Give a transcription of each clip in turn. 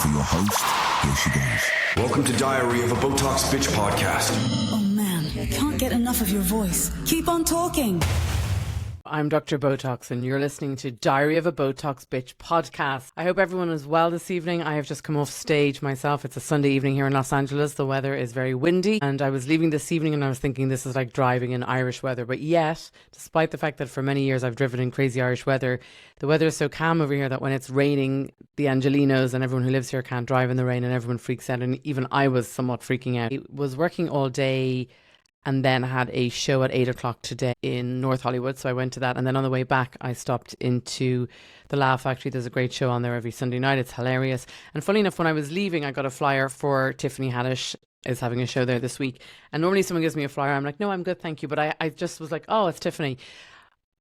for your host, here she goes. Welcome to Diary of a Botox Bitch podcast. Oh man, I can't get enough of your voice. Keep on talking. I'm Dr Botox and you're listening to Diary of a Botox Bitch podcast. I hope everyone is well this evening. I have just come off stage myself. It's a Sunday evening here in Los Angeles. The weather is very windy and I was leaving this evening and I was thinking this is like driving in Irish weather. But yet, despite the fact that for many years I've driven in crazy Irish weather, the weather is so calm over here that when it's raining, the Angelinos and everyone who lives here can't drive in the rain and everyone freaks out. And even I was somewhat freaking out. I was working all day and then had a show at 8 o'clock today in North Hollywood. So I went to that. And then on the way back, I stopped into the Laugh Factory. There's a great show on there every Sunday night. It's hilarious. And funny enough, when I was leaving, I got a flyer for Tiffany Haddish is having a show there this week. And normally someone gives me a flyer. I'm like, no, I'm good, thank you. But I just was like, oh, it's Tiffany.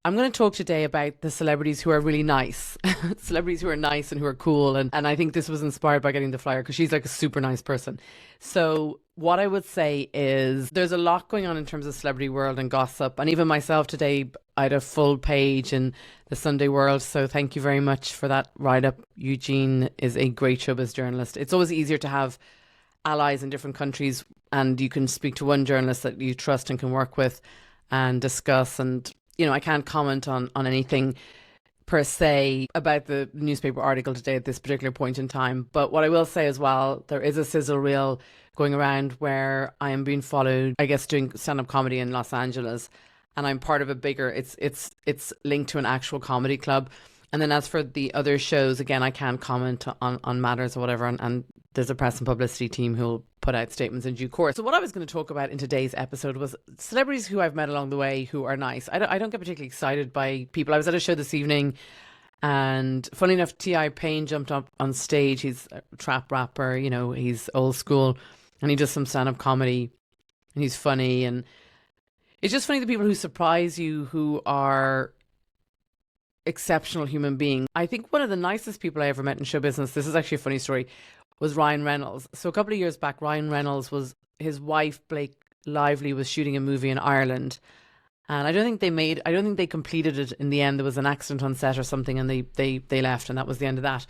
I'm going to talk today about the celebrities who are really nice. Celebrities who are nice and who are cool. And I think this was inspired by getting the flyer because she's like a super nice person. So what I would say is there's a lot going on in terms of celebrity world and gossip. And even myself today, I had a full page in the Sunday World. So thank you very much for that write-up. Eugene is a great showbiz journalist. It's always easier to have allies in different countries and you can speak to one journalist that you trust and can work with and discuss. And you know, I can't comment on anything per se about the newspaper article today at this particular point in time. But what I will say as well, there is a sizzle reel going around where I am being followed, I guess, doing stand-up comedy in Los Angeles. And I'm part of a bigger, it's linked to an actual comedy club. And then as for the other shows, again, I can't comment on matters or whatever. And there's a press and publicity team who will put out statements in due course. So what I was going to talk about in today's episode was celebrities who I've met along the way who are nice. I don't get particularly excited by people. I was at a show this evening and funny enough, T.I. Payne jumped up on stage. He's a trap rapper, you know, he's old school and he does some stand-up comedy and he's funny. And it's just funny the people who surprise you who are exceptional human beings. I think one of the nicest people I ever met in show business, this is actually a funny story, was Ryan Reynolds. So a couple of years back, Ryan Reynolds was, his wife Blake Lively was shooting a movie in Ireland. And I don't think they completed it in the end. There was an accident on set or something and they left and that was the end of that.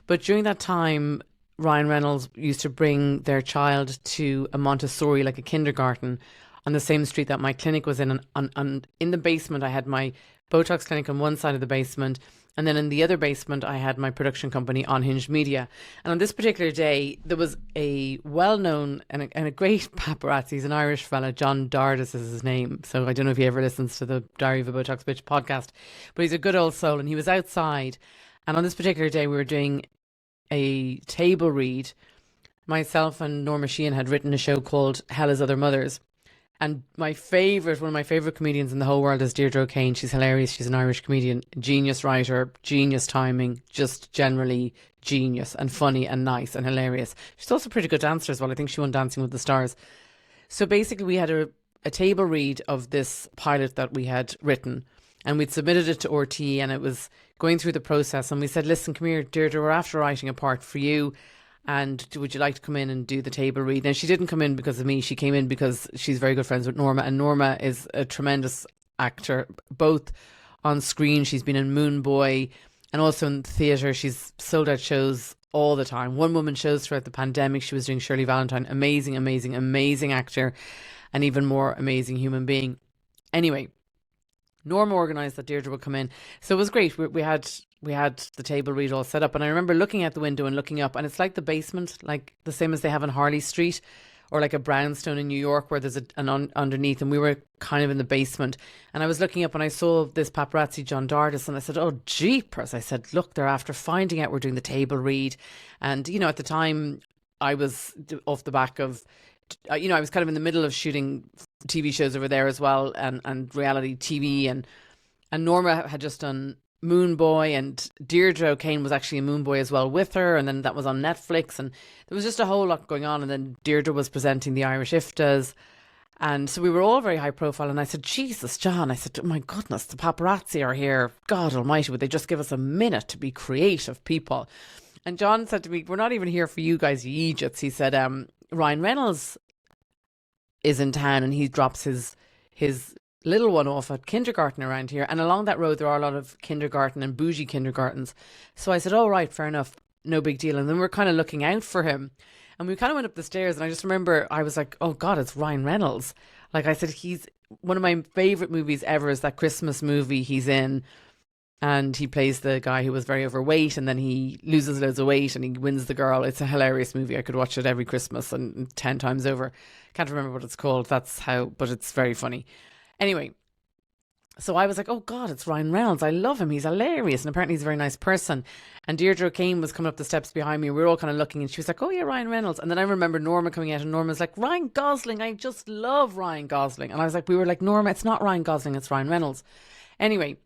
But during that time, Ryan Reynolds used to bring their child to a Montessori, like a kindergarten, on the same street that my clinic was in. And in the basement, I had my Botox clinic on one side of the basement. And then in the other basement, I had my production company, Unhinged Media. And on this particular day, there was a well-known and a great paparazzi. He's an Irish fella, John Dardis is his name. So I don't know if he ever listens to the Diary of a Botox Bitch podcast, but he's a good old soul. And he was outside. And on this particular day, we were doing a table read. Myself and Norma Sheehan had written a show called Hell is Other Mothers. And one of my favourite comedians in the whole world is Deirdre O'Kane. She's hilarious. She's an Irish comedian, genius writer, genius timing, just generally genius and funny and nice and hilarious. She's also a pretty good dancer as well. I think she won Dancing with the Stars. So basically we had a table read of this pilot that we had written and we'd submitted it to RTE and it was going through the process and we said, listen, come here, Deirdre, we're after writing a part for you. And would you like to come in and do the table read? Now, she didn't come in because of me. She came in because she's very good friends with Norma. And Norma is a tremendous actor, both on screen. She's been in Moon Boy and also in theatre. She's sold out shows all the time. One-woman shows throughout the pandemic. She was doing Shirley Valentine. Amazing, amazing, amazing actor. And even more amazing human being. Anyway, Norma organised that Deirdre would come in. So it was great. We had the table read all set up. And I remember looking out the window and looking up. And it's like the basement, like the same as they have on Harley Street. Or like a brownstone in New York where there's an underneath. And we were kind of in the basement. And I was looking up and I saw this paparazzi, John Dardis. And I said, oh, jeepers. I said, look, they're after finding out we're doing the table read. And, you know, at the time I was off the back of, you know, I was kind of in the middle of shooting TV shows over there as well and reality TV. And Norma had just done Moon Boy and Deirdre O'Kane was actually a Moon Boy as well with her. And then that was on Netflix and there was just a whole lot going on. And then Deirdre was presenting the Irish IFTAs. And so we were all very high profile. And I said, Jesus, John, I said, oh my goodness, the paparazzi are here. God almighty, would they just give us a minute to be creative people? And John said to me, we're not even here for you guys, you idiots. He said, Ryan Reynolds is in town and he drops his little one off at kindergarten around here. And along that road, there are a lot of kindergarten and bougie kindergartens. So I said, oh, right, fair enough. no big deal. And then we're kind of looking out for him. And we kind of went up the stairs, and I just remember I was like, oh God, it's Ryan Reynolds. Like I said, he's one of my favourite movies ever is that Christmas movie he's in. And he plays the guy who was very overweight, and then he loses loads of weight and he wins the girl. It's a hilarious movie. I could watch it every Christmas and 10 times over. Can't remember what it's called. But it's very funny. Anyway, so I was like, oh God, it's Ryan Reynolds. I love him. He's hilarious. And apparently he's a very nice person. And Deirdre O'Kane was coming up the steps behind me. We were all kind of looking, and she was like, oh yeah, Ryan Reynolds. And then I remember Norma coming out, and Norma's like, Ryan Gosling. I just love Ryan Gosling. And I was like, we were like, Norma, it's not Ryan Gosling, it's Ryan Reynolds. Anyway,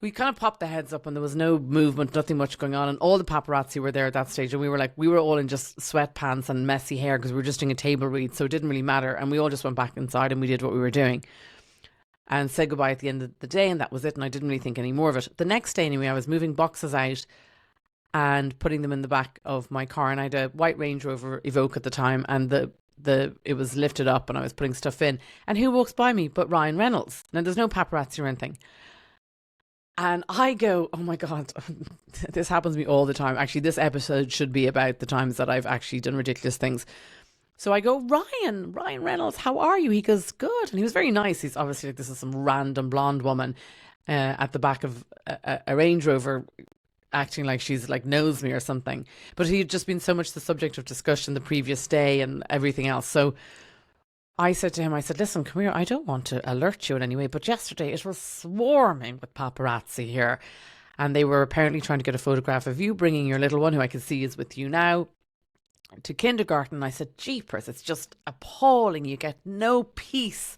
we kind of popped the heads up, and there was no movement, nothing much going on. And all the paparazzi were there at that stage. And we were all in just sweatpants and messy hair because we were just doing a table read. So it didn't really matter. And we all just went back inside and we did what we were doing and said goodbye at the end of the day. And that was it. And I didn't really think any more of it. The next day, anyway, I was moving boxes out and putting them in the back of my car. And I had a white Range Rover Evoque at the time. And it was lifted up and I was putting stuff in. And who walks by me but Ryan Reynolds? Now, there's no paparazzi or anything. And I go, oh my God, this happens to me all the time. Actually, this episode should be about the times that I've actually done ridiculous things. So I go, Ryan Reynolds, how are you? He goes, good. And he was very nice. He's obviously like, this is some random blonde woman at the back of a Range Rover acting like she's like knows me or something. But he'd just been so much the subject of discussion the previous day and everything else. So I said to him, I said, listen, come here. I don't want to alert you in any way, but yesterday it was swarming with paparazzi here. And they were apparently trying to get a photograph of you bringing your little one, who I can see is with you now, to kindergarten. I said, jeepers, it's just appalling. You get no peace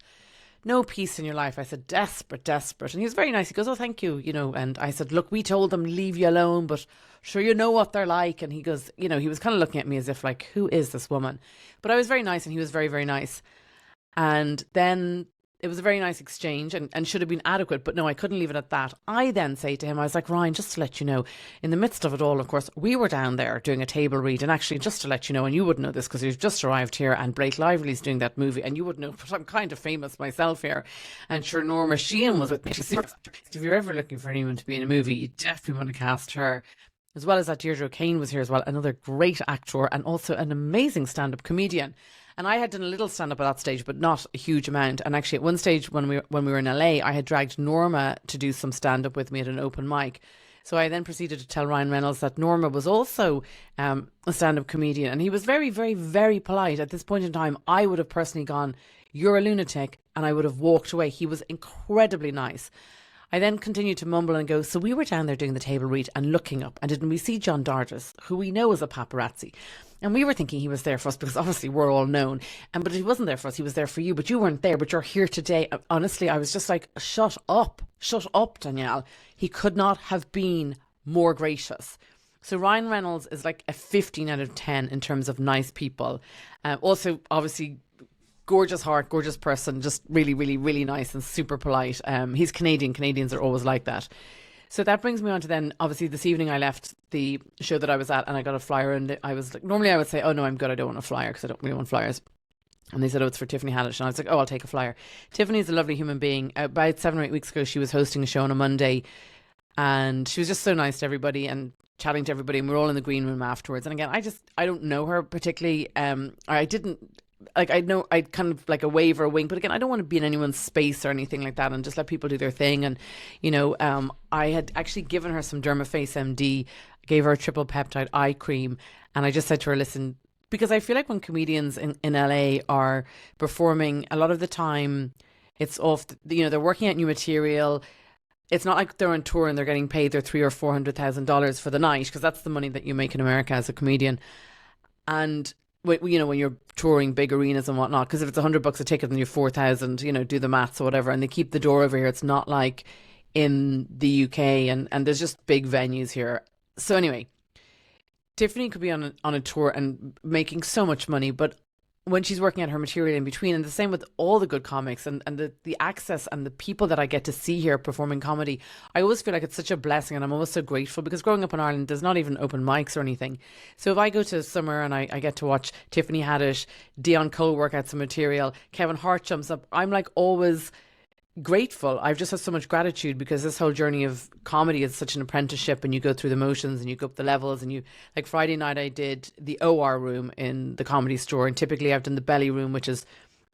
in your life. I said, desperate. And he was very nice. He goes, oh, thank you, and I said, look, we told them leave you alone, but sure, you know what they're like. And he goes, he was kind of looking at me as if like, who is this woman? But I was very nice and he was very, very nice. And then it was a very nice exchange and should have been adequate. But no, I couldn't leave it at that. I then say to him, I was like, Ryan, just to let you know, in the midst of it all, of course, we were down there doing a table read. And actually, just to let you know, and you wouldn't know this because you've just arrived here, and Blake Lively's doing that movie, and you wouldn't know, but I'm kind of famous myself here. And sure, Norma Sheehan was with me. She's if you're ever looking for anyone to be in a movie, you definitely want to cast her. As well as that, Deirdre O'Kane was here as well, another great actor and also an amazing stand-up comedian. And I had done a little stand-up at that stage, but not a huge amount. And actually, at one stage when we were in LA, I had dragged Norma to do some stand-up with me at an open mic. So I then proceeded to tell Ryan Reynolds that Norma was also a stand-up comedian. And he was very, very, very polite. At this point in time, I would have personally gone, you're a lunatic, and I would have walked away. He was incredibly nice. I then continued to mumble and go, so we were down there doing the table read and looking up, and didn't we see John Dargis, who we know is a paparazzi? And we were thinking he was there for us because obviously we're all known. But he wasn't there for us, he was there for you. But you weren't there, but you're here today. Honestly, I was just like, shut up, Danielle. He could not have been more gracious. So Ryan Reynolds is like a 15 out of 10 in terms of nice people. Also, obviously, gorgeous heart, gorgeous person, just really, really, really nice and super polite. He's Canadian. Canadians are always like that. So that brings me on to then, obviously, this evening I left the show that I was at and I got a flyer, and I was like, normally I would say, oh no, I'm good, I don't want a flyer because I don't really want flyers. And they said, oh, it's for Tiffany Haddish. And I was like, oh, I'll take a flyer. Tiffany's a lovely human being. About 7 or 8 weeks ago, she was hosting a show on a Monday, and she was just so nice to everybody and chatting to everybody. And we were all in the green room afterwards. And again, I don't know her particularly. I didn't, like, I know I'd kind of like a wave or a wink, but again, I don't want to be in anyone's space or anything like that, and just let people do their thing. And I had actually given her some Dermaface MD, gave her a triple peptide eye cream, and I just said to her, listen, because I feel like when comedians in LA are performing, a lot of the time it's off, they're working out new material. It's not like they're on tour and they're getting paid their $300,000 or $400,000 for the night, because that's the money that you make in America as a comedian. And when you're touring big arenas and whatnot, because if it's $100 a ticket and you're 4,000, do the maths or whatever, and they keep the door over here. It's not like in the UK, and there's just big venues here. So anyway, Tiffany could be on a tour and making so much money, but when she's working out her material in between, and the same with all the good comics and the access and the people that I get to see here performing comedy, I always feel like it's such a blessing, and I'm always so grateful, because growing up in Ireland, there's not even open mics or anything. So if I go to somewhere and I get to watch Tiffany Haddish, Dion Cole work out some material, Kevin Hart jumps up, I'm like always grateful. I've just had so much gratitude because this whole journey of comedy is such an apprenticeship, and you go through the motions and you go up the levels, and you, like Friday night I did the OR room in the Comedy Store, and typically I've done the belly room, which is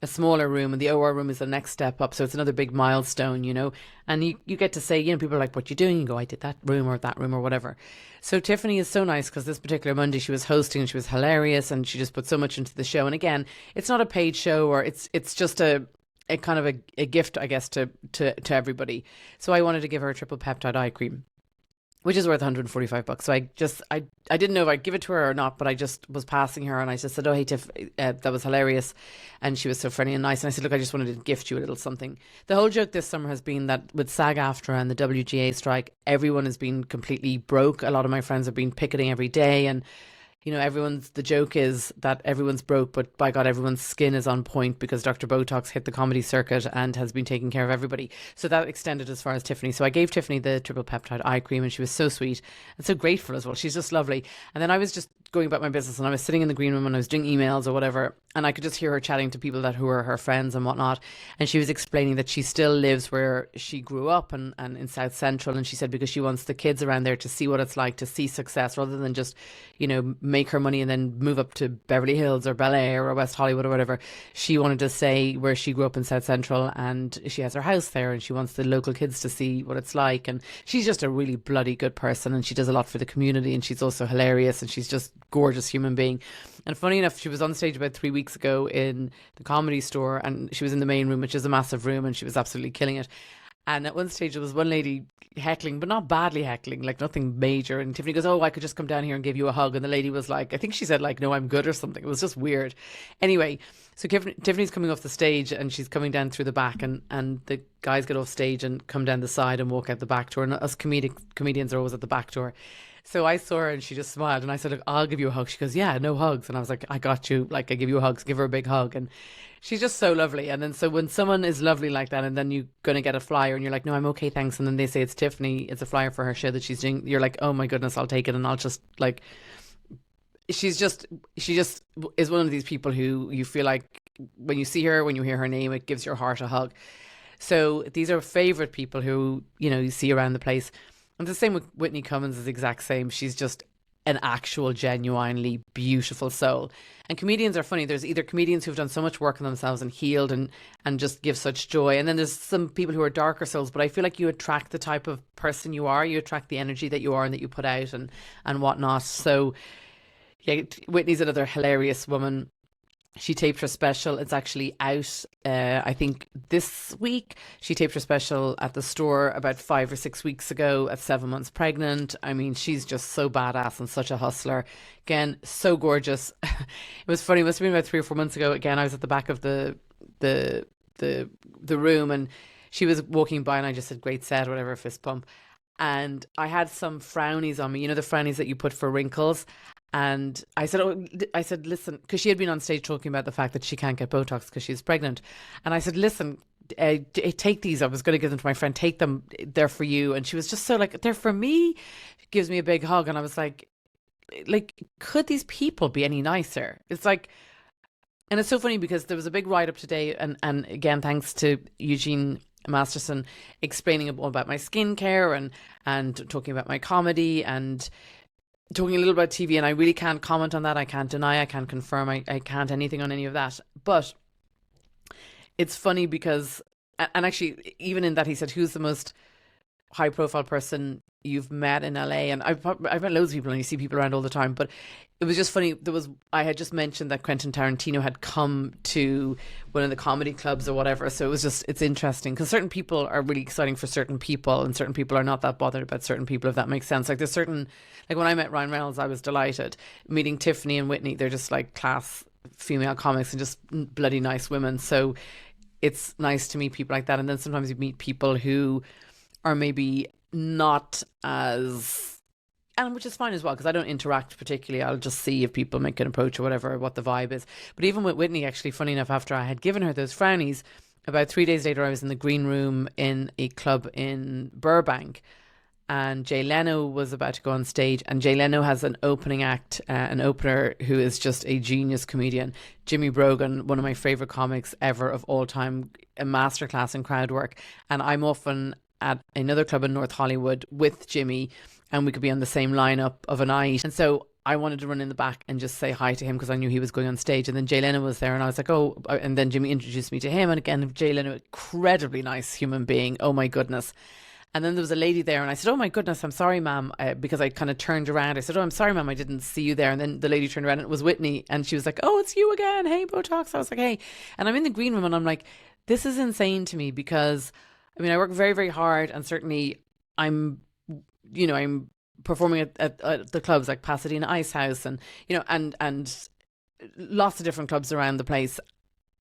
a smaller room, and the OR room is the next step up, so it's another big milestone, you know. And you get to say, you know, people are like, what you doing? You go, I did that room or whatever. So Tiffany is so nice because this particular Monday she was hosting and she was hilarious, and she just put so much into the show. And again, it's not a paid show, or it's just a kind of a gift, I guess, to everybody. So I wanted to give her a triple peptide eye cream, which is worth $145. So I didn't know if I'd give it to her or not, but I just was passing her and I just said, oh, hey, Tiff, that was hilarious. And she was so friendly and nice. And I said, look, I just wanted to gift you a little something. The whole joke this summer has been that with SAG-AFTRA and the WGA strike, everyone has been completely broke. A lot of my friends have been picketing every day, and you know, the joke is that everyone's broke, but by God, everyone's skin is on point because Dr. Botox hit the comedy circuit and has been taking care of everybody. So that extended as far as Tiffany. So I gave Tiffany the triple peptide eye cream, and she was so sweet and so grateful as well. She's just lovely. And then I was just going about my business, and I was sitting in the green room and I was doing emails or whatever, and I could just hear her chatting to people who are her friends and whatnot. And she was explaining that she still lives where she grew up and in South Central. And she said because she wants the kids around there to see what it's like to see success rather than just, you know, make her money and then move up to Beverly Hills or Bel Air or West Hollywood or whatever. She wanted to say where she grew up in South Central, and she has her house there, and she wants the local kids to see what it's like. And she's just a really bloody good person, and she does a lot for the community, and she's also hilarious, and she's just gorgeous human being. And funny enough, she was on stage about 3 weeks ago in the Comedy Store, and she was in the main room, which is a massive room, and she was absolutely killing it. And at one stage there was one lady heckling, but not badly heckling, like nothing major. And Tiffany goes, oh, I could just come down here and give you a hug. And the lady was like, I think she said like, no, I'm good or something. It was just weird. Anyway, so Tiffany's coming off the stage and she's coming down through the back, and the guys get off stage and come down the side and walk out the back door. And us comedians are always at the back door. So I saw her and she just smiled, and I said, look, I'll give you a hug. She goes, yeah, no hugs. And I was like, I got you. Like, I give you a hug. So give her a big hug. And she's just so lovely. And then so when someone is lovely like that, and then you're going to get a flyer and you're like, no, I'm okay, thanks. And then they say it's Tiffany, it's a flyer for her show that she's doing. You're like, oh my goodness, I'll take it. And I'll just like, she just is one of these people who you feel like when you see her, when you hear her name, it gives your heart a hug. So these are favorite people who, you know, you see around the place. And the same with Whitney Cummings is the exact same. She's just an actual, genuinely beautiful soul. And comedians are funny. There's either comedians who've done so much work on themselves and healed and just give such joy. And then there's some people who are darker souls. But I feel like you attract the type of person you are. You attract the energy that you are and that you put out and whatnot. So yeah, Whitney's another hilarious woman. She taped her special. It's actually out, I think, this week. She taped her special at the store about 5 or 6 weeks ago at 7 months pregnant. I mean, she's just so badass and such a hustler. Again, so gorgeous. It was funny. It must have been about 3 or 4 months ago. Again, I was at the back of the room, and she was walking by, and I just said, great set, whatever, fist pump. And I had some frownies on me, you know, the frownies that you put for wrinkles. And I said, listen, because she had been on stage talking about the fact that she can't get Botox because she's pregnant. And I said, listen, take these. I was going to give them to my friend. Take them. They're for you. And she was just so like, they're for me. She gives me a big hug. And I was like, could these people be any nicer? It's like, and it's so funny because there was a big write-up today. And again, thanks to Eugene Masterson explaining all about my skincare and talking about my comedy and talking a little about TV, and I really can't comment on that. I can't deny, I can't confirm, I can't anything on any of that. But it's funny because, and actually even in that he said, who's the most high profile person you've met in LA? And I've met loads of people, and you see people around all the time, but it was just funny. I had just mentioned that Quentin Tarantino had come to one of the comedy clubs or whatever. So it's interesting because certain people are really exciting for certain people, and certain people are not that bothered about certain people, if that makes sense. Like there's certain, like when I met Ryan Reynolds, I was delighted. Meeting Tiffany and Whitney, they're just like class female comics and just bloody nice women. So it's nice to meet people like that. And then sometimes you meet people who are maybe not as, and which is fine as well, because I don't interact particularly. I'll just see if people make an approach or whatever, what the vibe is. But even with Whitney, actually, funny enough, after I had given her those frownies, about 3 days later, I was in the green room in a club in Burbank, and Jay Leno was about to go on stage, and Jay Leno has an opening act, an opener who is just a genius comedian, Jimmy Brogan, one of my favourite comics ever of all time, a masterclass in crowd work. And I'm often at another club in North Hollywood with Jimmy, and we could be on the same lineup of a night. And so I wanted to run in the back and just say hi to him because I knew he was going on stage. And then Jay Leno was there, and I was like, oh, and then Jimmy introduced me to him. And again, Jay Leno, incredibly nice human being. Oh my goodness. And then there was a lady there, and I said, oh my goodness, I'm sorry, ma'am, because I kind of turned around. I said, oh, I'm sorry, ma'am, I didn't see you there. And then the lady turned around, and it was Whitney. And she was like, oh, it's you again. Hey, Botox. I was like, hey. And I'm in the green room, and I'm like, this is insane to me because, I mean, I work very, very hard. And certainly I'm performing at the clubs like Pasadena Ice House and, and lots of different clubs around the place.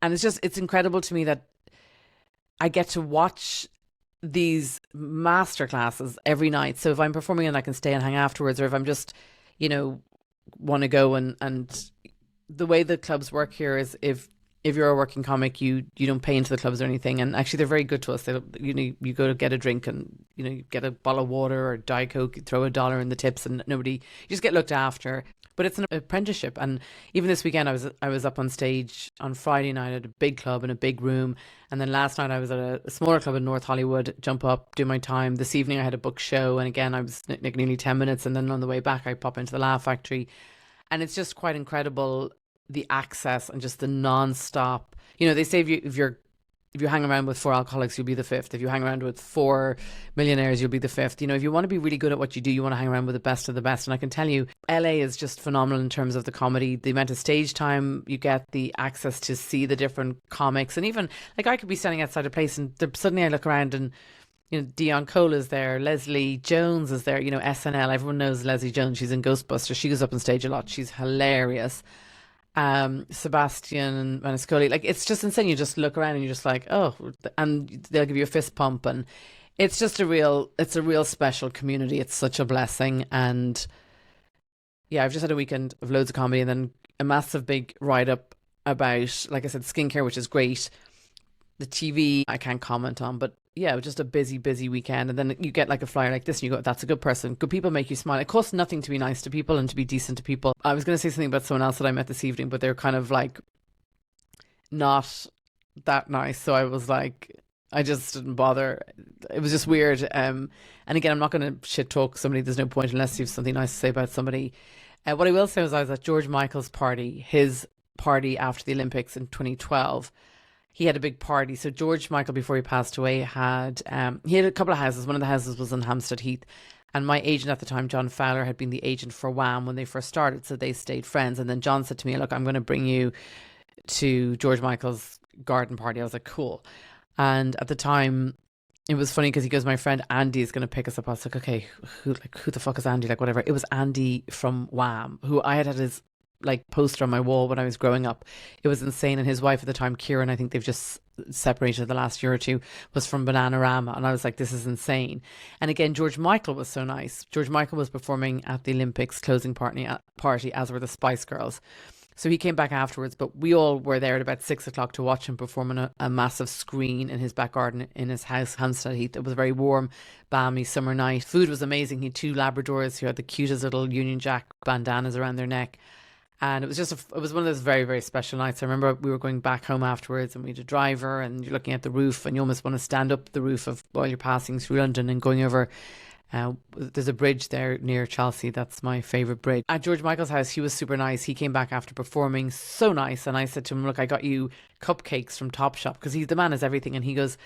And it's incredible to me that I get to watch these master classes every night. So if I'm performing and I can stay and hang afterwards, or if I'm just, want to go and the way the clubs work here is if you're a working comic, you don't pay into the clubs or anything. And actually they're very good to us. You go to get a drink and, you get a bottle of water or Diet Coke, you throw $1 in the tips and you just get looked after. But it's an apprenticeship. And even this weekend, I was up on stage on Friday night at a big club in a big room. And then last night I was at a smaller club in North Hollywood, jump up, do my time. This evening I had a book show. And again, I was nearly 10 minutes. And then on the way back, I pop into the Laugh Factory. And it's just quite incredible, the access and just the non-stop. They say if you hang around with 4 alcoholics, you'll be the 5th. If you hang around with 4 millionaires, you'll be the 5th. If you want to be really good at what you do, you want to hang around with the best of the best. And I can tell you, LA is just phenomenal in terms of the comedy, the amount of stage time you get, the access to see the different comics. And even, like, I could be standing outside a place and suddenly I look around and, Dion Cole is there, Leslie Jones is there, SNL. Everyone knows Leslie Jones. She's in Ghostbusters. She goes up on stage a lot. She's hilarious. Sebastian Maniscalco, like, it's just insane. You just look around and you're just like, oh, and they'll give you a fist pump, and it's just a real special community. It's such a blessing. And yeah, I've just had a weekend of loads of comedy and then a massive big write up about, like I said, skincare, which is great. The TV I can't comment on, but yeah, just a busy weekend. And then you get like a flyer like this and you go, that's a good person. Good people make you smile. It costs nothing to be nice to people and to be decent to people. I was going to say something about someone else that I met this evening, but they're kind of like not that nice. So I was like, I just didn't bother. It was just weird. And again, I'm not going to shit talk somebody. There's no point unless you have something nice to say about somebody. What I will say was I was at George Michael's party, his party after the Olympics in 2012. He had a big party. So George Michael, before he passed away, he had a couple of houses. One of the houses was on Hampstead Heath. And my agent at the time, John Fowler, had been the agent for Wham when they first started. So they stayed friends. And then John said to me, look, I'm going to bring you to George Michael's garden party. I was like, cool. And at the time, it was funny because he goes, my friend Andy is going to pick us up. I was like, okay, who the fuck is Andy? Like, whatever. It was Andy from Wham, who I had his like poster on my wall when I was growing up. It was insane. And his wife at the time, Kieran, I think they've just separated the last year or two, was from Bananarama. And I was like, this is insane. And again, George Michael was so nice. George Michael was performing at the Olympics closing party, as were the Spice Girls. So he came back afterwards, but we all were there at about 6:00 to watch him perform on a massive screen in his back garden in his house, Hampstead Heath. It was a very warm, balmy summer night. Food was amazing. He had 2 Labradors who had the cutest little Union Jack bandanas around their neck. And it was it was one of those very, very special nights. I remember we were going back home afterwards and we had a driver and you're looking at the roof and you almost want to stand up the roof while you're passing through London and going over. There's a bridge there near Chelsea. That's my favourite bridge. At George Michael's house, he was super nice. He came back after performing, so nice. And I said to him, look, I got you cupcakes from Topshop, because the man is everything. And he goes,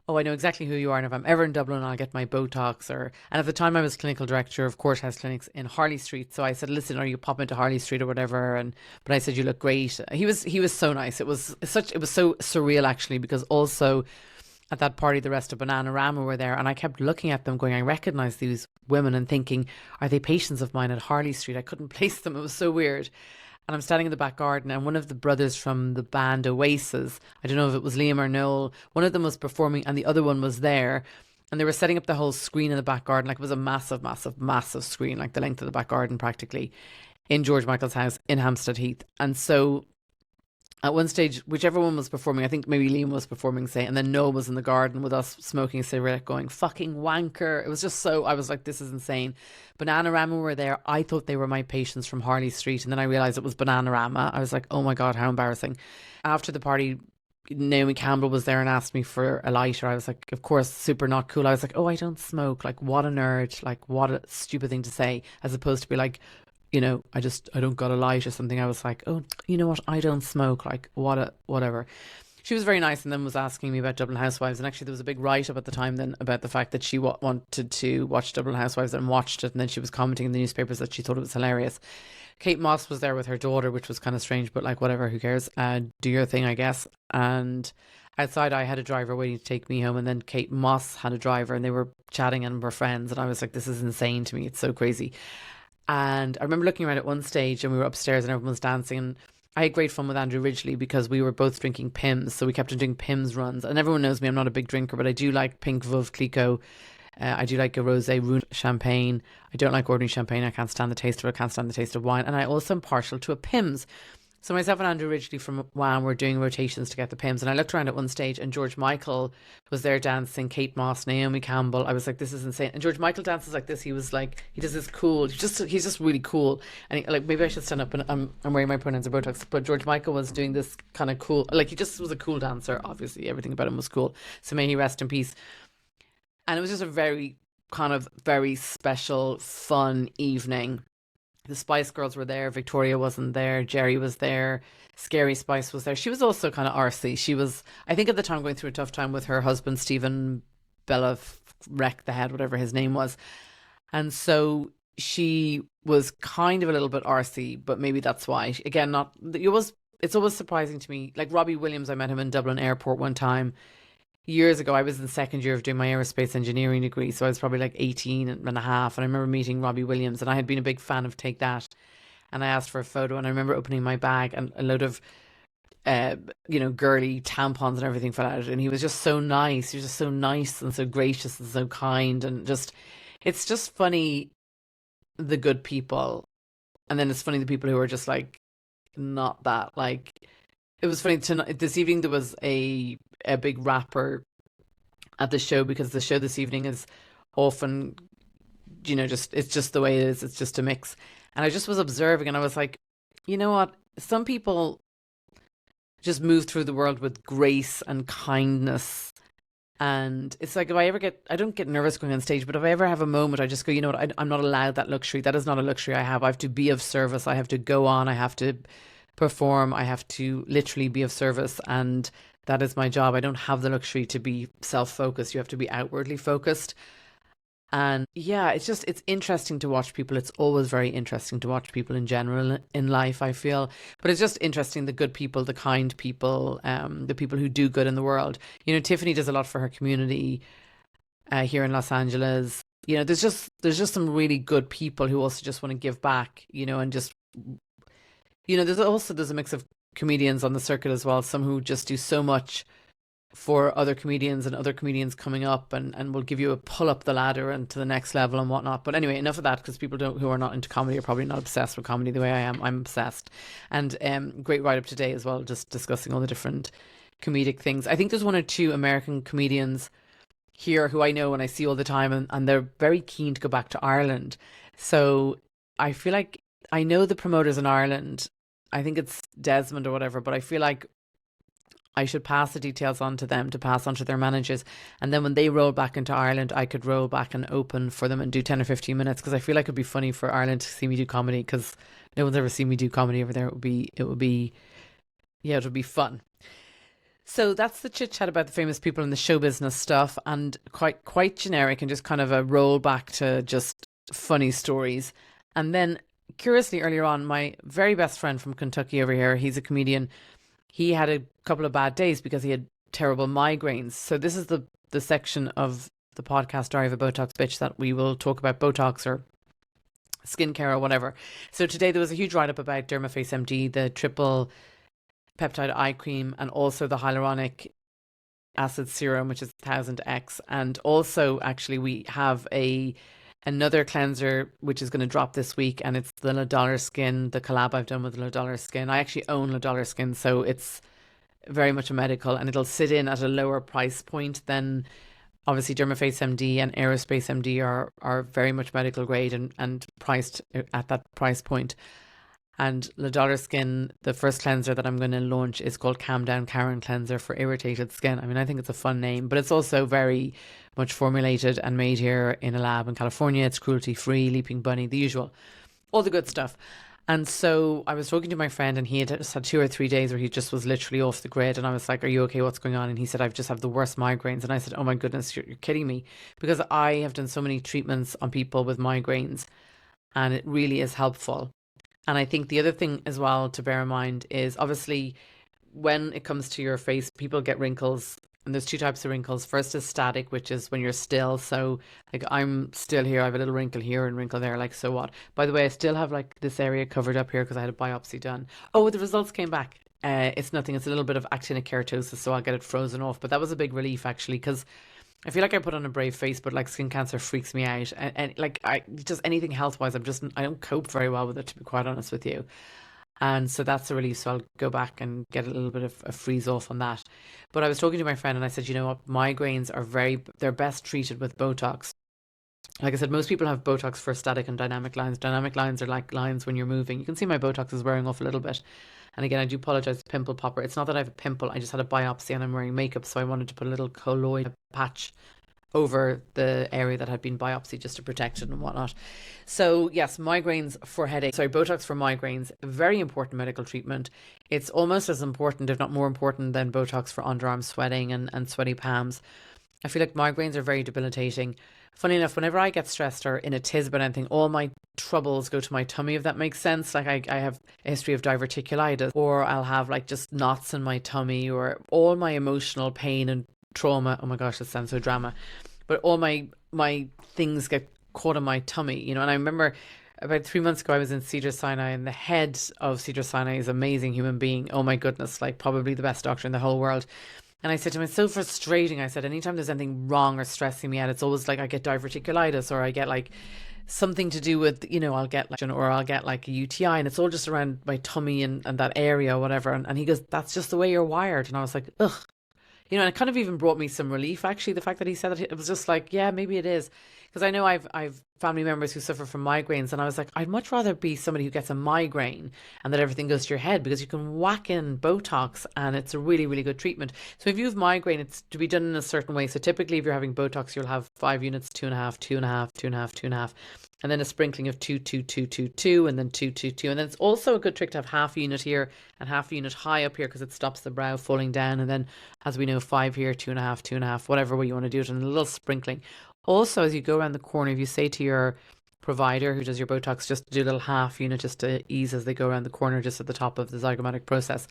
oh, I know exactly who you are, and if I'm ever in Dublin, I'll get my Botox. And at the time I was clinical director of Courthouse Clinics in Harley Street. So I said, listen, or you pop into Harley Street or whatever. But I said, you look great. He was so nice. It was so surreal, actually, because also at that party, the rest of Bananarama were there, and I kept looking at them going, I recognise these women, and thinking, are they patients of mine at Harley Street? I couldn't place them. It was so weird. And I'm standing in the back garden, and one of the brothers from the band Oasis, I don't know if it was Liam or Noel, one of them was performing and the other one was there, and they were setting up the whole screen in the back garden. Like, it was a massive, massive, massive screen, like the length of the back garden practically, in George Michael's house in Hampstead Heath. And so At one stage, whichever one was performing, I think maybe Liam was performing, say, and then Noel was in the garden with us smoking a cigarette going, fucking wanker. It was just so, I was like, this is insane. Bananarama were there. I thought they were my patients from Harley Street. And then I realised it was Bananarama. I was like, oh my God, how embarrassing. After the party, Naomi Campbell was there and asked me for a lighter. I was like, of course, super not cool. I was like, oh, I don't smoke. Like, what a nerd. Like, what a stupid thing to say. As opposed to be like, you know, I don't got a light or something. I was like, oh, you know what? I don't smoke. Like, whatever. She was very nice and then was asking me about Dublin Housewives. And actually, there was a big write-up at the time then about the fact that she wanted to watch Dublin Housewives and watched it. And then she was commenting in the newspapers that she thought it was hilarious. Kate Moss was there with her daughter, which was kind of strange, but like, whatever, who cares? Do your thing, I guess. And outside, I had a driver waiting to take me home. And then Kate Moss had a driver and they were chatting and were friends. And I was like, this is insane to me. It's so crazy. And I remember looking around at one stage and we were upstairs and everyone was dancing. And I had great fun with Andrew Ridgeley because we were both drinking Pimm's. So we kept on doing Pimm's runs. And everyone knows me, I'm not a big drinker, but I do like Pink Veuve Clicquot. I do like a rosé Rune champagne. I don't like ordinary champagne. I can't stand the taste of it. I can't stand the taste of wine. And I also am partial to a Pimm's. So myself and Andrew Ridgeley from Wham were doing rotations to get the Pimm's. And I looked around at one stage and George Michael was there dancing, Kate Moss, Naomi Campbell. I was like, this is insane. And George Michael dances like this. He was like, he does this cool, he's just really cool. And he, like, maybe I should stand up and I'm wearing my pronouns are Botox. But George Michael was doing this kind of cool, like he just was a cool dancer. Obviously, everything about him was cool. So may he rest in peace. And it was just a very very special, fun evening. The Spice Girls were there. Victoria wasn't there. Jerry was there. Scary Spice was there. She was also kind of arsey. She was, I think at the time, going through a tough time with her husband, Stephen Wreck the Head, whatever his name was. And so she was kind of a little bit arsey, but maybe that's why. Again, it's always surprising to me. Like Robbie Williams, I met him in Dublin Airport one time. Years ago, I was in the second year of doing my aerospace engineering degree, so I was probably like 18 and a half, and I remember meeting Robbie Williams, and I had been a big fan of Take That, and I asked for a photo, and I remember opening my bag, and a load of, girly tampons and everything fell out, and he was just so nice. He was just so nice and so gracious and so kind, and it's just funny, the good people, and then it's funny the people who are just like, not that, like, it was funny this evening there was a big rapper at the show because the show this evening is often, it's just the way it is. It's just a mix. And I just was observing and I was like, you know what? Some people just move through the world with grace and kindness. And it's like, I don't get nervous going on stage, but if I ever have a moment, I just go, you know what? I'm not allowed that luxury. That is not a luxury I have. I have to be of service. I have to go on. I have to perform. I have to literally be of service. And that is my job. I don't have the luxury to be self-focused. You have to be outwardly focused. And yeah, it's interesting to watch people. It's always very interesting to watch people in general in life, I feel. But it's just interesting, the good people, the kind people, the people who do good in the world. Tiffany does a lot for her community here in Los Angeles. There's just some really good people who also just want to give back, and just, there's a mix of comedians on the circuit as well, some who just do so much for other comedians and other comedians coming up and will give you a pull up the ladder and to the next level and whatnot. But anyway, enough of that, because people who are not into comedy are probably not obsessed with comedy the way I am. I'm obsessed. And great write up today as well, just discussing all the different comedic things. I think there's one or two American comedians here who I know and I see all the time, and they're very keen to go back to Ireland. So I feel like I know the promoters in Ireland. I think it's Desmond or whatever, but I feel like I should pass the details on to them to pass on to their managers. And then when they roll back into Ireland, I could roll back and open for them and do 10 or 15 minutes, because I feel like it'd be funny for Ireland to see me do comedy, because no one's ever seen me do comedy over there. It would be fun. So that's the chit chat about the famous people and the show business stuff, and quite generic and just kind of a roll back to just funny stories. And then curiously, earlier on, my very best friend from Kentucky over here, he's a comedian. He had a couple of bad days because he had terrible migraines. So this is the section of the podcast Diary of a Botox Bitch that we will talk about Botox or skincare or whatever. So today there was a huge write-up about Dermaface MD, the triple peptide eye cream, and also the hyaluronic acid serum, which is 1000X. And also, actually, we have a another cleanser which is going to drop this week, and it's the La Dollar Skin, the collab I've done with La Dollar Skin. I actually own La Dollar Skin, so it's very much a medical, and it'll sit in at a lower price point than obviously Dermaface MD and Aerospace MD are very much medical grade and priced at that price point. And La Dollar Skin, the first cleanser that I'm going to launch is called Calm Down Karen Cleanser for irritated skin. I mean, I think it's a fun name, but it's also very much formulated and made here in a lab in California. It's cruelty free, leaping bunny, the usual, all the good stuff. And so I was talking to my friend, and he had just had 2 or 3 days where he just was literally off the grid. And I was like, are you okay? What's going on? And he said, I've just have the worst migraines. And I said, oh my goodness, you're kidding me. Because I have done so many treatments on people with migraines, and it really is helpful. And I think the other thing as well to bear in mind is obviously when it comes to your face, people get wrinkles, and there's 2 types of wrinkles. First is static, which is when you're still. So like I'm still here, I have a little wrinkle here and wrinkle there, like so what? By the way, I still have like this area covered up here because I had a biopsy done. Oh, the results came back. It's nothing. It's a little bit of actinic keratosis, so I'll get it frozen off. But that was a big relief actually, because I feel like I put on a brave face, but like skin cancer freaks me out, and like I just anything health wise, I don't cope very well with it, to be quite honest with you. And so that's a relief. So I'll go back and get a little bit of a freeze off on that. But I was talking to my friend and I said, you know what, migraines are they're best treated with Botox. Like I said, most people have Botox for static and dynamic lines. Dynamic lines are like lines when you're moving. You can see my Botox is wearing off a little bit. And again, I do apologize, pimple popper. It's not that I have a pimple. I just had a biopsy and I'm wearing makeup. So I wanted to put a little colloid patch over the area that had been biopsied just to protect it and whatnot. So yes, migraines for headache. Sorry, Botox for migraines. Very important medical treatment. It's almost as important, if not more important, than Botox for underarm sweating and sweaty palms. I feel like migraines are very debilitating. Funny enough, whenever I get stressed or in a tiz about anything, all my troubles go to my tummy, if that makes sense. Like I have a history of diverticulitis, or I'll have like just knots in my tummy, or all my emotional pain and trauma. Oh my gosh, that sounds so drama. But all my things get caught in my tummy, you know. And I remember about 3 months ago, I was in Cedars-Sinai, and the head of Cedars-Sinai is an amazing human being. Oh my goodness, like probably the best doctor in the whole world. And I said to him, it's so frustrating. I said, anytime there's anything wrong or stressing me out, it's always like I get diverticulitis, or I get like something to do with, you know, I'll get like a UTI, and it's all just around my tummy and that area or whatever. And he goes, that's just the way you're wired. And I was like, ugh. You know, and it kind of even brought me some relief, actually, the fact that he said that. It was just like, yeah, maybe it is. Because I know I've family members who suffer from migraines, and I was like, I'd much rather be somebody who gets a migraine and that everything goes to your head, because you can whack in Botox and it's a really, really good treatment. So if you have migraine, it's to be done in a certain way. So typically if you're having Botox, you'll have 5 units, 2.5, 2.5, 2.5, 2.5. And then a sprinkling of 2, 2, 2, 2, 2, and then 2, 2, 2. And then it's also a good trick to have half a unit here and half a unit high up here, because it stops the brow falling down. And then, as we know, 5 here, 2.5, 2.5, whatever way you want to do it, and a little sprinkling. Also, as you go around the corner, if you say to your provider who does your Botox just to do a little half unit just to ease as they go around the corner, just at the top of the zygomatic process.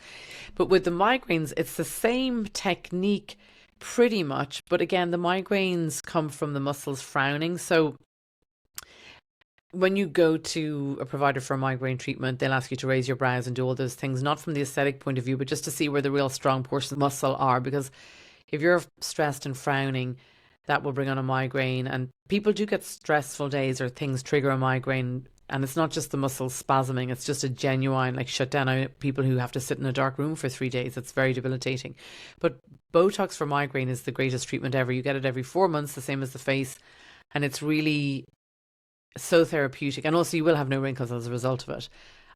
But with the migraines, it's the same technique pretty much. But again, the migraines come from the muscles frowning. So when you go to a provider for a migraine treatment, they'll ask you to raise your brows and do all those things, not from the aesthetic point of view, but just to see where the real strong portions of the muscle are. Because if you're stressed and frowning, that will bring on a migraine. And people do get stressful days or things trigger a migraine. And it's not just the muscles spasming, it's just a genuine like shutdown. I know people who have to sit in a dark room for 3 days. It's very debilitating. But Botox for migraine is the greatest treatment ever. You get it every 4 months, the same as the face. And it's really so therapeutic, and also you will have no wrinkles as a result of it.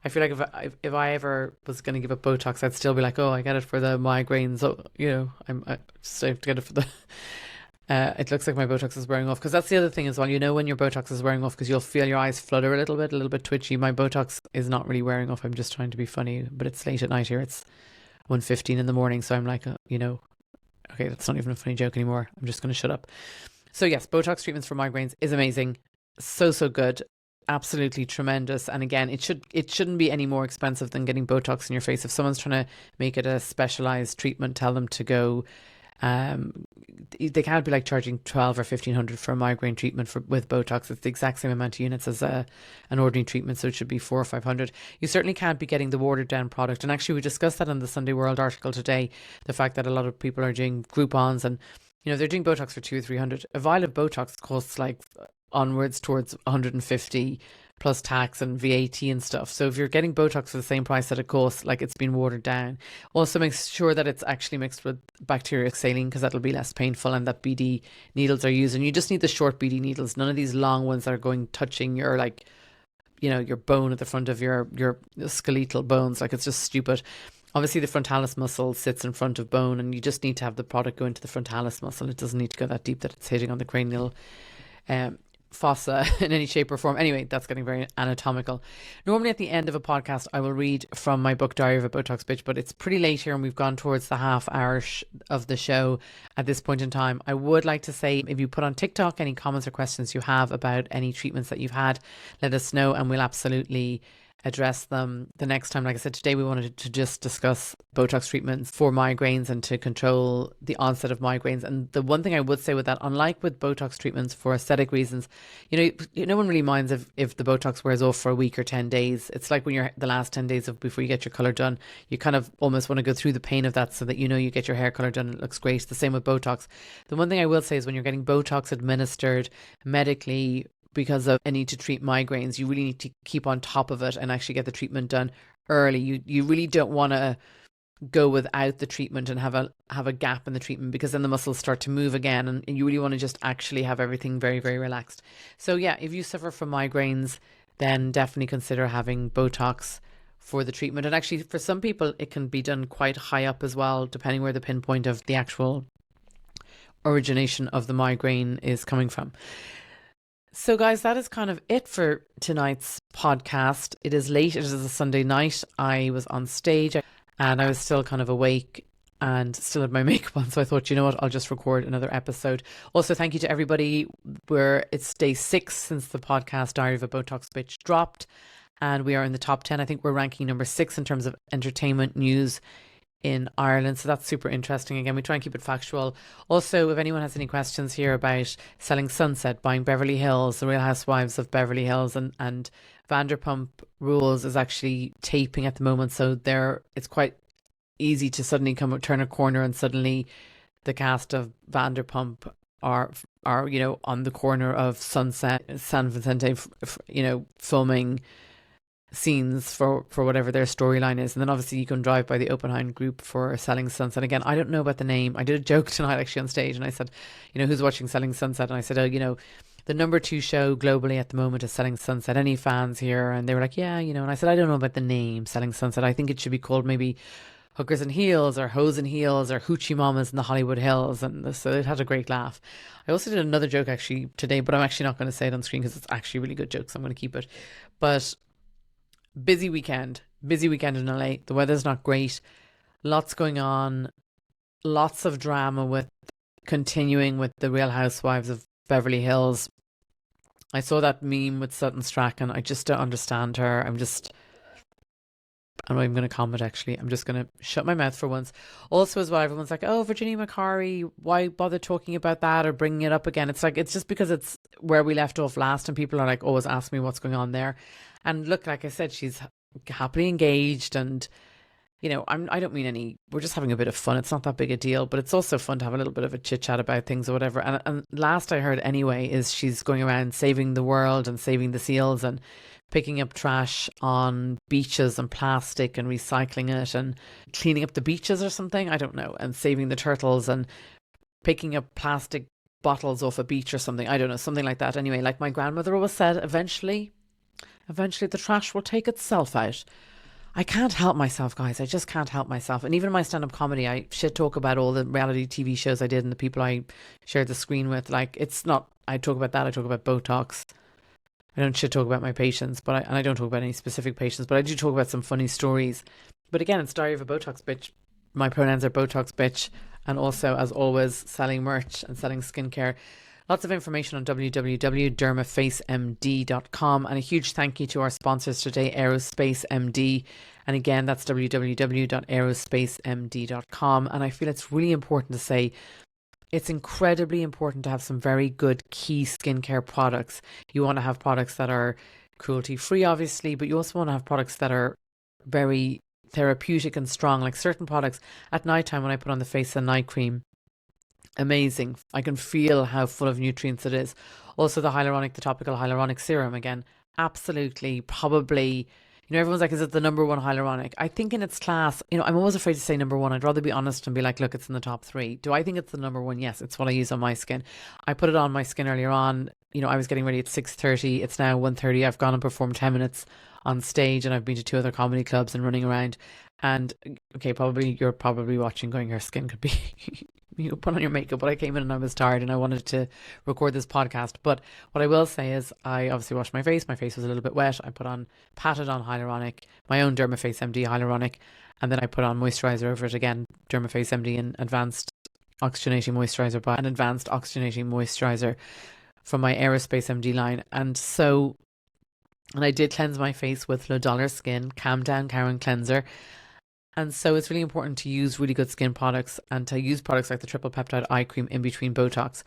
I feel like if I ever was going to give up Botox, I'd still be like, oh, I get it for the migraines. So, you know, I just have to get it for the. It looks like my Botox is wearing off, because that's the other thing as well. You know when your Botox is wearing off because you'll feel your eyes flutter a little bit twitchy. My Botox is not really wearing off. I'm just trying to be funny, but it's late at night here. It's 1:15 in the morning, so I'm like, you know, okay, that's not even a funny joke anymore. I'm just going to shut up. So yes, Botox treatments for migraines is amazing. So good, absolutely tremendous. And again, it shouldn't be any more expensive than getting Botox in your face. If someone's trying to make it a specialized treatment, tell them to go. They can't be like charging 12 or 1,500 for a migraine treatment with Botox. It's the exact same amount of units as an ordinary treatment, so it should be 400 or 500. You certainly can't be getting the watered down product. And actually, we discussed that in the Sunday World article today. The fact that a lot of people are doing Groupons, and you know they're doing Botox for 200 or 300. A vial of Botox costs like onwards towards 150 plus tax and VAT and stuff. So if you're getting Botox for the same price that it costs, like, it's been watered down. Also make sure that it's actually mixed with bacterial saline, because that'll be less painful, and that BD needles are used. And you just need the short BD needles, none of these long ones that are going touching your, like, you know, your bone at the front of your skeletal bones. Like, it's just stupid. Obviously the frontalis muscle sits in front of bone, and you just need to have the product go into the frontalis muscle. It doesn't need to go that deep that it's hitting on the cranial fossa in any shape or form. Anyway, that's getting very anatomical. Normally at the end of a podcast I will read from my book Diary of a Botox Bitch, but it's pretty late here and we've gone towards the half hour of the show at this point in time. I would like to say, if you put on TikTok any comments or questions you have about any treatments that you've had, let us know and we'll absolutely address them the next time. Like I said, today we wanted to just discuss Botox treatments for migraines and to control the onset of migraines. And the one thing I would say with that, unlike with Botox treatments for aesthetic reasons, you know, no one really minds if the Botox wears off for a week or 10 days. It's like when you're the last 10 days before you get your colour done, you kind of almost want to go through the pain of that so that you know you get your hair colour done and it looks great. The same with Botox. The one thing I will say is when you're getting Botox administered medically because of a need to treat migraines, you really need to keep on top of it and actually get the treatment done early. You really don't want to go without the treatment and have a gap in the treatment, because then the muscles start to move again, and you really want to just actually have everything very, very relaxed. So yeah, if you suffer from migraines, then definitely consider having Botox for the treatment. And actually for some people it can be done quite high up as well, depending where the pinpoint of the actual origination of the migraine is coming from. So guys, that is kind of it for tonight's podcast. It is late. It is a Sunday night. I was on stage and I was still kind of awake and still had my makeup on. So I thought, you know what, I'll just record another episode. Also, thank you to everybody. It's day 6 since the podcast Diary of a Botox Bitch dropped. And we are in the top 10. I think we're ranking number 6 in terms of entertainment news in Ireland, so that's super interesting. Again, we try and keep it factual. Also, if anyone has any questions here about selling Sunset, buying Beverly Hills, the Real Housewives of Beverly Hills, and Vanderpump Rules is actually taping at the moment, so it's quite easy to suddenly turn a corner and suddenly the cast of Vanderpump are you know, on the corner of Sunset, San Vicente, you know, filming scenes for whatever their storyline is. And then obviously you can drive by the Oppenheim group for Selling Sunset. Again, I don't know about the name. I did a joke tonight actually on stage and I said, you know, who's watching Selling Sunset? And I said, oh, you know, the number 2 show globally at the moment is Selling Sunset. Any fans here? And they were like, yeah, you know. And I said, I don't know about the name Selling Sunset. I think it should be called maybe Hookers and Heels or Hose and Heels or Hoochie Mamas in the Hollywood Hills. And so it had a great laugh. I also did another joke actually today, but I'm actually not going to say it on screen because it's actually a really good joke, so I'm going to keep it. But busy weekend in LA. The weather's not great. Lots going on. Lots of drama with continuing with the Real Housewives of Beverly Hills. I saw that meme with Sutton Strachan. I just don't understand her. I'm not even going to comment actually. I'm just going to shut my mouth for once. Also as well, everyone's like, oh, Virginia McCary, why bother talking about that or bringing it up again? It's like, it's just because it's where we left off last and people are like, always ask me what's going on there. And look, like I said, she's happily engaged and, you know, I don't mean we're just having a bit of fun. It's not that big a deal, but it's also fun to have a little bit of a chit chat about things or whatever. And last I heard anyway, is she's going around saving the world and saving the seals and picking up trash on beaches and plastic and recycling it and cleaning up the beaches or something. I don't know. And saving the turtles and picking up plastic bottles off a beach or something. I don't know. Something like that. Anyway, like my grandmother always said, eventually the trash will take itself out. I can't help myself, guys. I just can't help myself. And even in my stand-up comedy, I shit talk about all the reality TV shows I did and the people I shared the screen with. Like, it's not, I talk about that. I talk about Botox. I don't shit talk about my patients, and I don't talk about any specific patients, but I do talk about some funny stories. But again, it's Diary of a Botox Bitch. My pronouns are Botox Bitch. And also, as always, selling merch and selling skincare. Lots of information on www.dermafacemd.com. And a huge thank you to our sponsors today, Aerospace MD. And again, that's www.aerospacemd.com. And I feel it's really important to say, it's incredibly important to have some very good key skincare products. You want to have products that are cruelty-free, obviously, but you also want to have products that are very therapeutic and strong. Like certain products at nighttime when I put on the face and night cream, amazing. I can feel how full of nutrients it is. Also the topical hyaluronic serum, again, absolutely, probably, everyone's like, is it the number one hyaluronic? I think in its class, I'm always afraid to say number one. I'd rather be honest and be like, look, it's in the top three. Do I think it's the number one? Yes, it's what I use on my skin. I put it on my skin earlier on. I was getting ready at 6:30. It's now 1:30. I've gone and performed 10 minutes on stage, and I've been to 2 other comedy clubs and running around. And okay, you're probably watching going, her skin could be put on your makeup, but I came in and I was tired and I wanted to record this podcast. But what I will say is I obviously washed my face was a little bit wet. I patted on hyaluronic, my own Dermaface MD hyaluronic, and then I put on moisturizer over it again, Dermaface MD and advanced oxygenating moisturizer by an advanced oxygenating moisturizer from my Aerospace MD line. And I did cleanse my face with Le Dollar Skin Calm Down Karen Cleanser. And so it's really important to use really good skin products and to use products like the triple peptide eye cream in between Botox.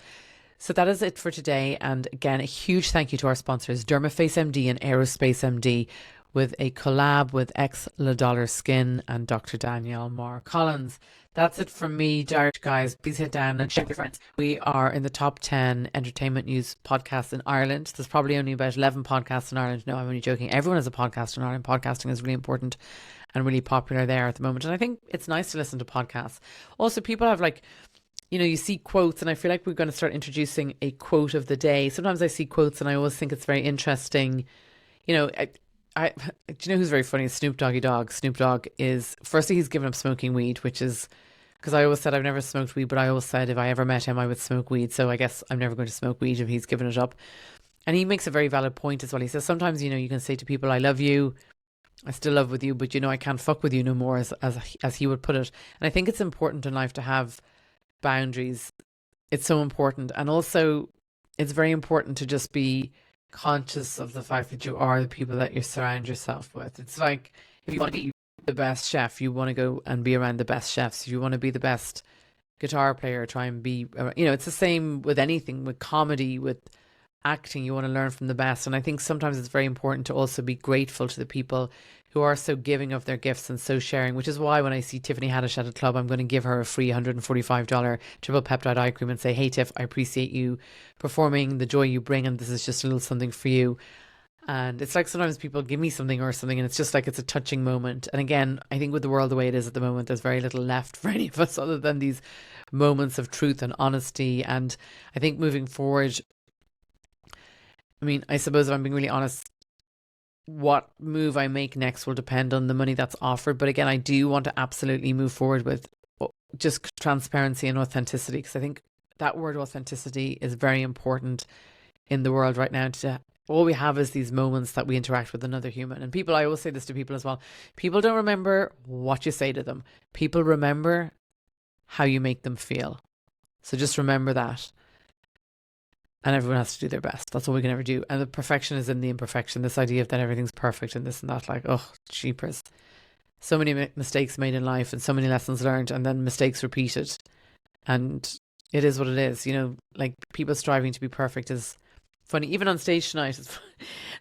So that is it for today. And again, a huge thank you to our sponsors, Dermaface MD and Aerospace MD, with a collab with Le Dollar Skin and Dr. Danielle Marr Collins. That's it from me, guys. Please hit down and check your friends. We are in the top 10 entertainment news podcasts in Ireland. There's probably only about 11 podcasts in Ireland. No, I'm only joking. Everyone has a podcast in Ireland. Podcasting is really important and really popular there at the moment. And I think it's nice to listen to podcasts. Also, people have you see quotes, and I feel like we're going to start introducing a quote of the day. Sometimes I see quotes and I always think it's very interesting. Do you know who's very funny? Snoop Doggy Dogg. Snoop Dogg is, firstly, he's given up smoking weed, which is, because I always said I've never smoked weed, but I always said if I ever met him, I would smoke weed. So I guess I'm never going to smoke weed if he's given it up. And he makes a very valid point as well. He says, sometimes, you can say to people, I love you, I still love with you, but I can't fuck with you no more, as he would put it. And I think it's important in life to have boundaries. It's so important. And also it's very important to just be conscious of the fact that you are the people that you surround yourself with. It's like, if you want to be the best chef, you want to go and be around the best chefs. If you want to be the best guitar player, try and be, it's the same with anything, with comedy, with acting. You want to learn from the best. And I think sometimes it's very important to also be grateful to the people who are so giving of their gifts and so sharing, which is why when I see Tiffany Haddish at a club, I'm going to give her a free $145 triple peptide eye cream and say, hey Tiff, I appreciate you performing, the joy you bring, and this is just a little something for you. And it's like sometimes people give me something or something and it's just like it's a touching moment. And again, I think with the world the way it is at the moment, there's very little left for any of us other than these moments of truth and honesty. And I think moving forward, I suppose if I'm being really honest, what move I make next will depend on the money that's offered. But again, I do want to absolutely move forward with just transparency and authenticity, because I think that word authenticity is very important in the world right now. All we have is these moments that we interact with another human. And people, I always say this to people as well, people don't remember what you say to them. People remember how you make them feel. So just remember that. And everyone has to do their best. That's all we can ever do. And the perfection is in the imperfection. This idea of that everything's perfect and this and that, like, oh, jeepers. So many mistakes made in life and so many lessons learned, and then mistakes repeated. And it is what it is. Like, people striving to be perfect is funny. Even on stage tonight,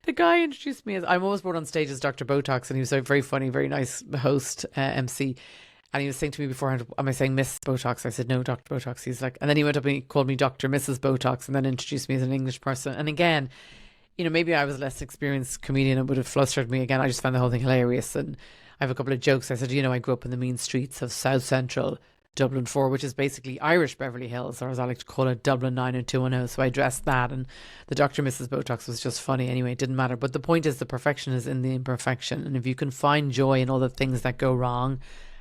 the guy introduced me as, I'm always brought on stage as Dr. Botox, and he was a very funny, very nice host, MC. And he was saying to me beforehand, am I saying Miss Botox? I said, no, Dr. Botox. He's like, and then he went up and he called me Dr. Mrs. Botox and then introduced me as an English person. And again, maybe I was a less experienced comedian, it would have flustered me. Again, I just found the whole thing hilarious. And I have a couple of jokes. I said, I grew up in the mean streets of South Central Dublin 4, which is basically Irish Beverly Hills, or as I like to call it, Dublin 9 and 210. So I addressed that. And the Dr. Mrs. Botox was just funny. Anyway, it didn't matter. But the point is, the perfection is in the imperfection. And if you can find joy in all the things that go wrong,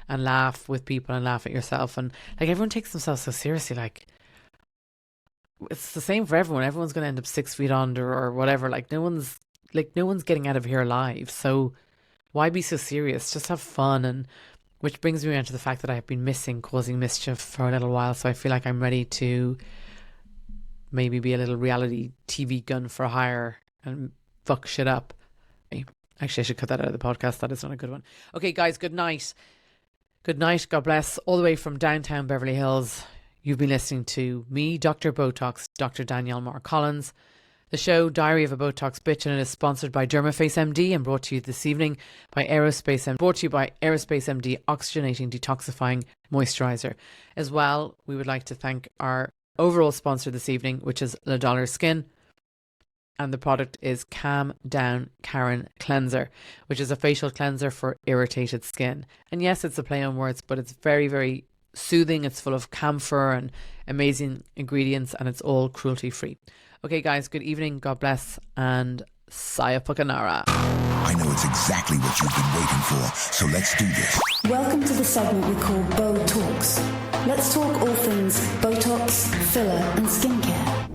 and laugh with people and laugh at yourself, and like, everyone takes themselves so seriously, like it's the same for everyone. Everyone's going to end up 6 feet under or whatever. Like no one's getting out of here alive. So why be so serious? Just have fun. And which brings me on to the fact that I have been missing causing mischief for a little while. So I feel like I'm ready to maybe be a little reality TV gun for hire and fuck shit up. Actually, I should cut that out of the podcast. That is not a good one. Okay, guys, good night. Good night. God bless. All the way from downtown Beverly Hills. You've been listening to me, Dr. Botox, Dr. Danielle Marr Collins. The show Diary of a Botox Bitch, and it is sponsored by Dermaface MD and brought to you this evening by Aerospace MD Oxygenating Detoxifying Moisturiser. As well, we would like to thank our overall sponsor this evening, which is La Dollar Skin. And the product is Calm Down Karen Cleanser, which is a facial cleanser for irritated skin. And yes, it's a play on words, but it's very, very soothing. It's full of camphor and amazing ingredients, and it's all cruelty free. Okay, guys, good evening. God bless, and Saya Pukanara. I know it's exactly what you've been waiting for, so let's do this. Welcome to the segment we call Bo Talks. Let's talk all things Botox, filler, and skincare.